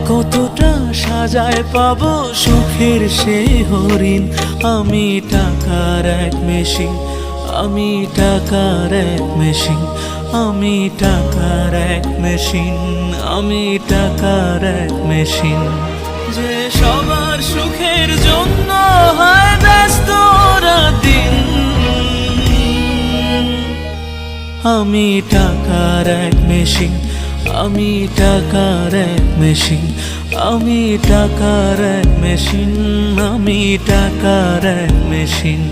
কতটা সাজায় পাবো সুখের সেই হরিণ। আমি টাকার এক মেশিন, আমি টাকার এক মেশিন, আমি টাকার এক মেশিন, আমি টাকার এক মেশিন। যে সবার সুখের জন্য হয় ব্যস্ত দিন। আমি টাকার এক মেশিন, আমি টাকার এক মেশিন, আমি টাকার এক মেশিন, আমি টাকার এক মেশিন।